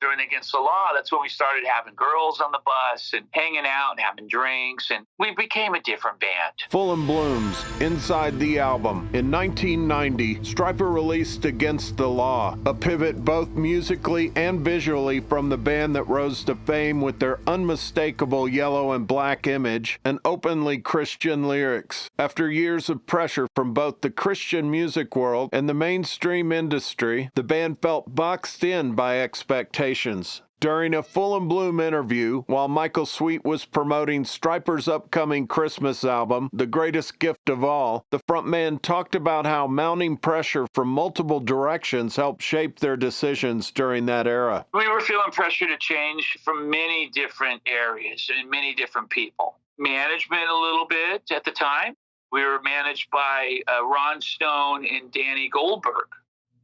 during Against the Law, that's when we started having girls on the bus and hanging out and having drinks, and we became a different band. Full and Blooms, inside the album. In 1990, Stryper released Against the Law, a pivot both musically and visually from the band that rose to fame with their unmistakable yellow and black image and openly Christian lyrics. After years of pressure from both the Christian music world and the mainstream industry, the band felt boxed in by expectations. During a Full and Bloom interview, while Michael Sweet was promoting Stryper's upcoming Christmas album, The Greatest Gift of All, the frontman talked about how mounting pressure from multiple directions helped shape their decisions during that era. We were feeling pressure to change from many different areas and many different people. Management a little bit at the time. We were managed by Ron Stone and Danny Goldberg,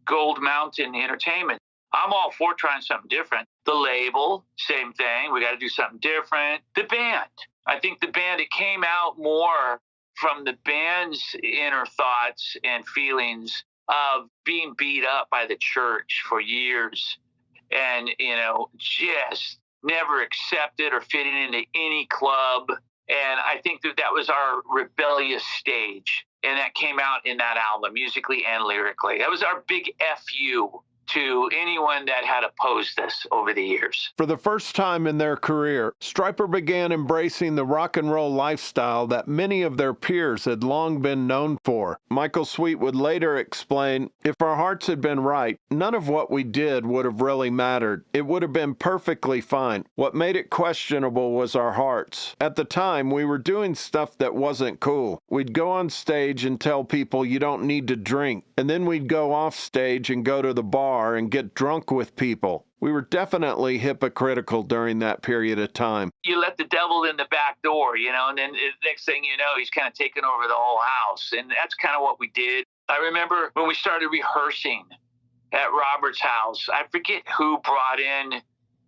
Gold Mountain Entertainment. I'm all for trying something different. The label, same thing. We got to do something different. The band. I think the band, it came out more from the band's inner thoughts and feelings of being beat up by the church for years and, just never accepted or fitting into any club. And I think that was our rebellious stage. And that came out in that album, musically and lyrically. That was our big FU to anyone that had opposed us over the years. For the first time in their career, Stryper began embracing the rock and roll lifestyle that many of their peers had long been known for. Michael Sweet would later explain, "If our hearts had been right, none of what we did would have really mattered. It would have been perfectly fine. What made it questionable was our hearts. At the time, we were doing stuff that wasn't cool. We'd go on stage and tell people you don't need to drink, and then we'd go off stage and go to the bar and get drunk with people. We were definitely hypocritical during that period of time." You let the devil in the back door, and then the next thing you know, he's kind of taking over the whole house. And that's kind of what we did. I remember when we started rehearsing at Robert's house, I forget who brought in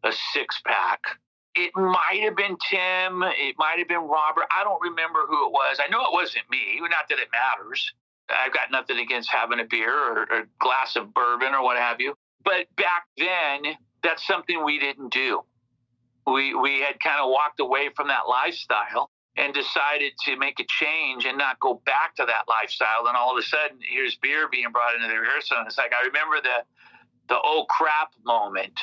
a six-pack. It might have been Tim. It might have been Robert. I don't remember who it was. I know it wasn't me. Not that it matters. I've got nothing against having a beer or a glass of bourbon or what have you. But back then, that's something we didn't do. We had kind of walked away from that lifestyle and decided to make a change and not go back to that lifestyle. And all of a sudden, here's beer being brought into the rehearsal. And it's like, I remember the oh crap moment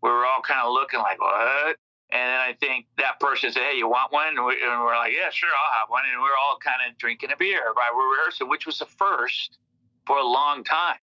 where we're all kind of looking like, what? And then I think that person said, "Hey, you want one?" And we're like, "Yeah, sure, I'll have one." And we're all kind of drinking a beer while we're rehearsing, which was a first for a long time,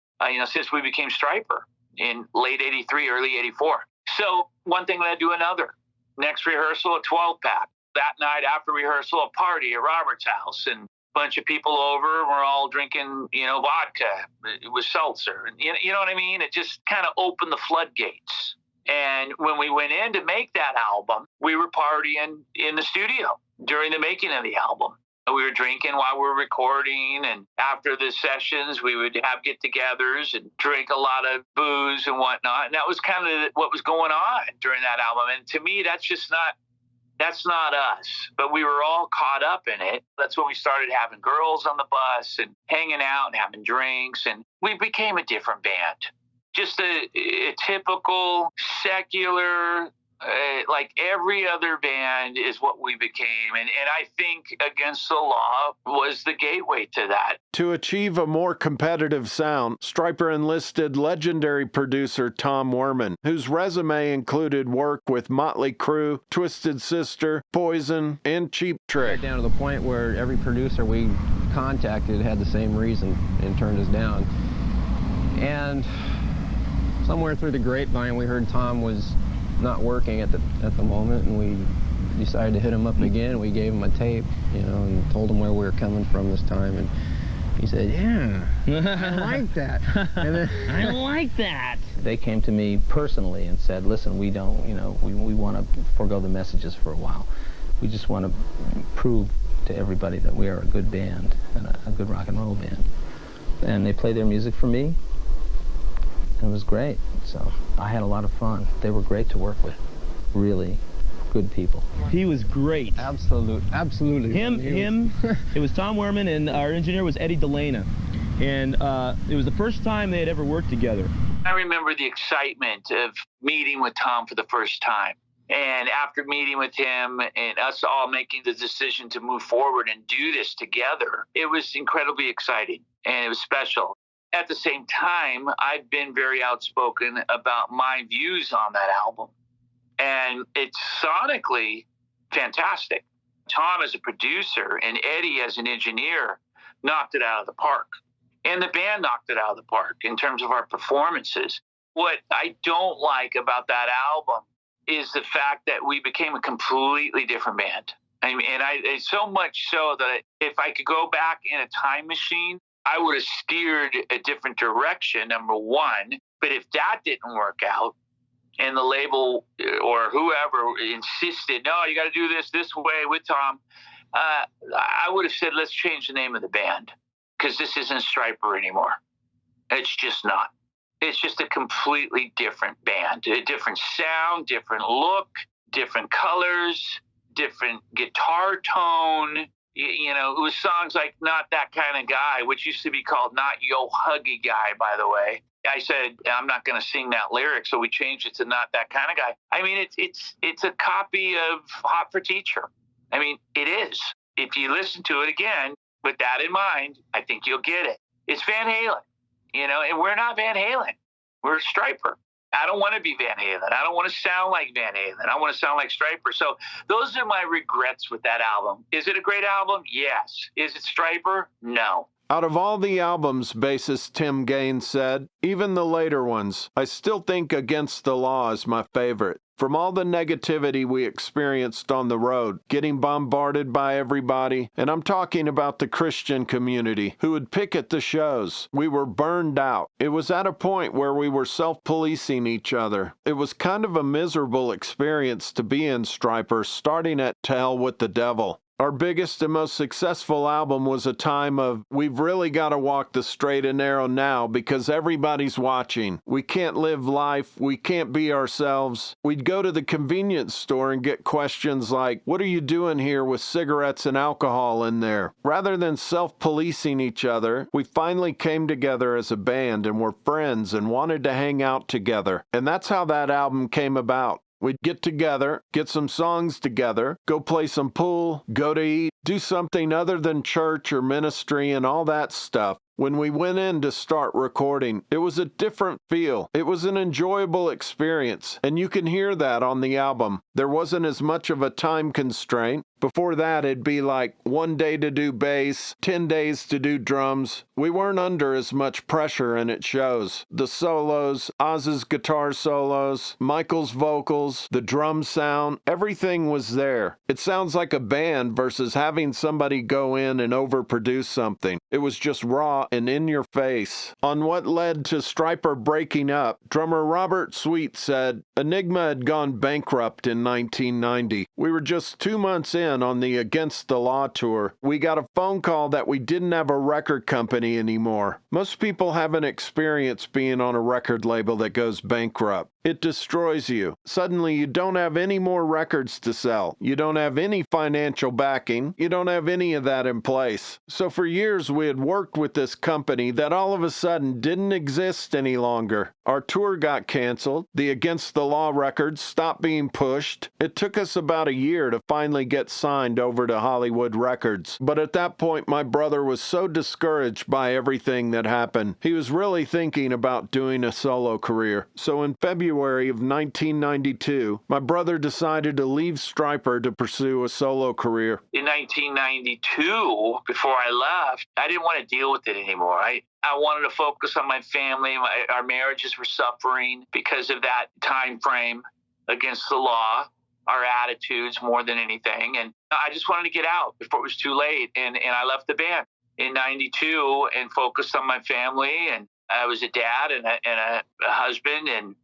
since we became Stryper in late 83, early 84. So one thing led to another. Next rehearsal, a 12-pack. That night after rehearsal, a party at Robert's house. And a bunch of people over, we're all drinking, vodka with seltzer. And, you know what I mean? It just kind of opened the floodgates. And when we went in to make that album, we were partying in the studio during the making of the album. We were drinking while we were recording, and after the sessions, we would have get-togethers and drink a lot of booze and whatnot. And that was kind of what was going on during that album. And to me, that's not us. But we were all caught up in it. That's when we started having girls on the bus and hanging out and having drinks, and we became a different band. Just a typical secular, like every other band is what we became. And I think Against the Law was the gateway to that. To achieve a more competitive sound, Stryper enlisted legendary producer Tom Werman, whose resume included work with Motley Crue, Twisted Sister, Poison, and Cheap Trick. Down to the point where every producer we contacted had the same reason and turned us down. And somewhere through the grapevine, we heard Tom was not working at the moment, and we decided to hit him up again. We gave him a tape, and told him where we were coming from this time, and he said, "Yeah, I like that." And then, I like that. They came to me personally and said, "Listen, we don't, we want to forego the messages for a while. We just want to prove to everybody that we are a good band and a good rock and roll band." And they played their music for me. It was great. So I had a lot of fun. They were great to work with. Really good people. He was great. Absolutely. Him. It was Tom Werman, and our engineer was Eddie Delana. And it was the first time they had ever worked together. I remember the excitement of meeting with Tom for the first time. And after meeting with him and us all making the decision to move forward and do this together, it was incredibly exciting and it was special. At the same time, I've been very outspoken about my views on that album. And it's sonically fantastic. Tom as a producer and Eddie as an engineer knocked it out of the park. And the band knocked it out of the park in terms of our performances. What I don't like about that album is the fact that we became a completely different band. I mean, it's so much so that if I could go back in a time machine, I would have steered a different direction, number one. But if that didn't work out and the label or whoever insisted, no, you got to do this way with Tom, I would have said, let's change the name of the band because this isn't Stryper anymore. It's just not. It's just a completely different band, a different sound, different look, different colors, different guitar tone. You know, it was songs like Not That Kind of Guy, which used to be called Not Yo Huggy Guy, by the way. I said, I'm not going to sing that lyric, so we changed it to Not That Kind of Guy. I mean, it's a copy of Hot for Teacher. I mean, it is. If you listen to it again, with that in mind, I think you'll get it. It's Van Halen. You know, and we're not Van Halen. We're Stryper. I don't want to be Van Halen. I don't want to sound like Van Halen. I want to sound like Stryper. So those are my regrets with that album. Is it a great album? Yes. Is it Stryper? No. Out of all the albums, bassist Tim Gaines said, even the later ones, I still think Against the Law is my favorite. From all the negativity we experienced on the road, getting bombarded by everybody, and I'm talking about the Christian community who would picket the shows, we were burned out. It was at a point where we were self-policing each other. It was kind of a miserable experience to be in Stryper, starting at To Hell with the Devil. Our biggest and most successful album was a time of, we've really got to walk the straight and narrow now because everybody's watching. We can't live life. We can't be ourselves. We'd go to the convenience store and get questions like, what are you doing here with cigarettes and alcohol in there? Rather than self-policing each other, we finally came together as a band and were friends and wanted to hang out together. And that's how that album came about. We'd get together, get some songs together, go play some pool, go to eat, do something other than church or ministry and all that stuff. When we went in to start recording, it was a different feel. It was an enjoyable experience, and you can hear that on the album. There wasn't as much of a time constraint. Before that, it'd be like 1 day to do bass, 10 days to do drums. We weren't under as much pressure, and it shows. The solos, Oz's guitar solos, Michael's vocals, the drum sound, everything was there. It sounds like a band versus having somebody go in and overproduce something. It was just raw and in your face. On what led to Stryper breaking up, drummer Robert Sweet said, Enigma had gone bankrupt in 1990. We were just 2 months in on the Against the Law tour. We got a phone call that we didn't have a record company anymore. Most people haven't experienced being on a record label that goes bankrupt. It destroys you. Suddenly you don't have any more records to sell. You don't have any financial backing. You don't have any of that in place. So for years we had worked with this company that all of a sudden didn't exist any longer. Our tour got canceled. The Against the Law records stopped being pushed. It took us about a year to finally get signed over to Hollywood Records. But at that point my brother was so discouraged by everything that happened. He was really thinking about doing a solo career. So in February of 1992, my brother decided to leave Stryper to pursue a solo career. In 1992, before I left, I didn't want to deal with it anymore. I wanted to focus on my family. Our marriages were suffering because of that time frame Against the Law, our attitudes more than anything. And I just wanted to get out before it was too late. And I left the band in 92 and focused on my family. And I was a dad and a husband and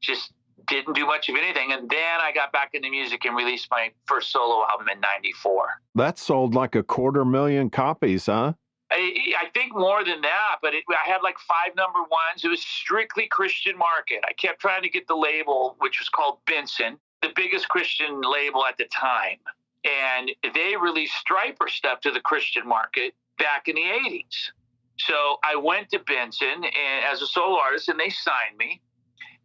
just didn't do much of anything. And then I got back into music and released my first solo album in 94. That sold like 250,000 copies, huh? I think more than that, but I had like 5 number ones. It was strictly Christian market. I kept trying to get the label, which was called Benson, the biggest Christian label at the time. And they released Stryper stuff to the Christian market back in the 80s. So I went to Benson and as a solo artist, and they signed me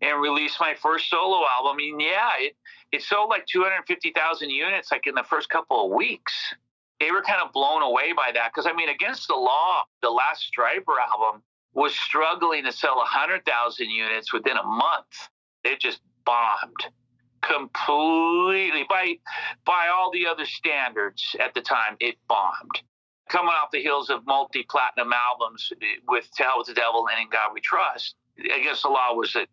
and released my first solo album. And yeah, it sold like 250,000 units like in the first couple of weeks. They were kind of blown away by that because, I mean, Against the Law, the last Stryper album, was struggling to sell 100,000 units within a month. It just bombed completely by all the other standards at the time. It bombed. Coming off the heels of multi-platinum albums with To Hell with the Devil and In God We Trust, Against the Law was a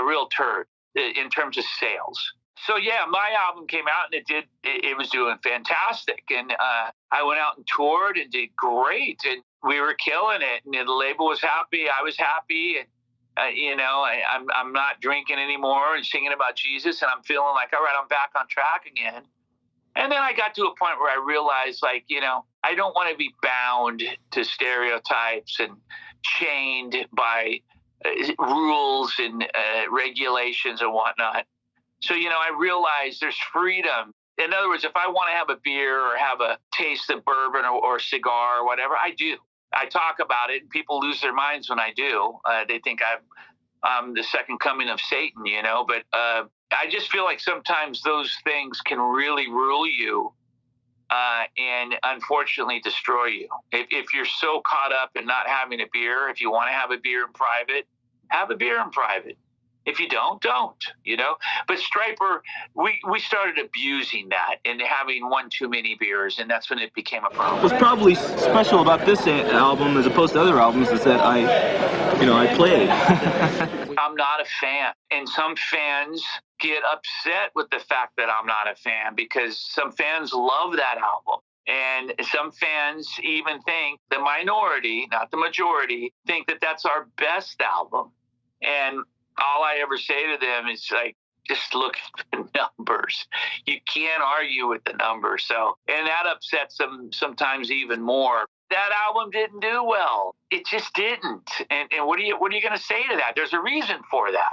real turd in terms of sales. So yeah, my album came out and it was doing fantastic. And I went out and toured and did great. And we were killing it. And the label was happy. I was happy. And, I'm not drinking anymore and singing about Jesus. And I'm feeling like, all right, I'm back on track again. And then I got to a point where I realized, like, I don't want to be bound to stereotypes and chained by rules and regulations and whatnot. So, I realized there's freedom. In other words, if I want to have a beer or have a taste of bourbon or cigar or whatever, I do. I talk about it, and people lose their minds when I do. They think I'm the second coming of Satan, But I just feel like sometimes those things can really rule you and unfortunately destroy you. If you're so caught up in not having a beer, if you want to have a beer in private, have a beer in private. If you don't. But Stryper, we started abusing that and having one too many beers, and that's when it became a problem. What's probably special about this album as opposed to other albums is that I played. I'm not a fan, and some fans get upset with the fact that I'm not a fan because some fans love that album. And some fans even think, the minority, not the majority, think that that's our best album. And all I ever say to them is like, just look at the numbers. You can't argue with the numbers. So, and that upsets them sometimes even more. That album didn't do well. It just didn't. And what are you going to say to that? There's a reason for that.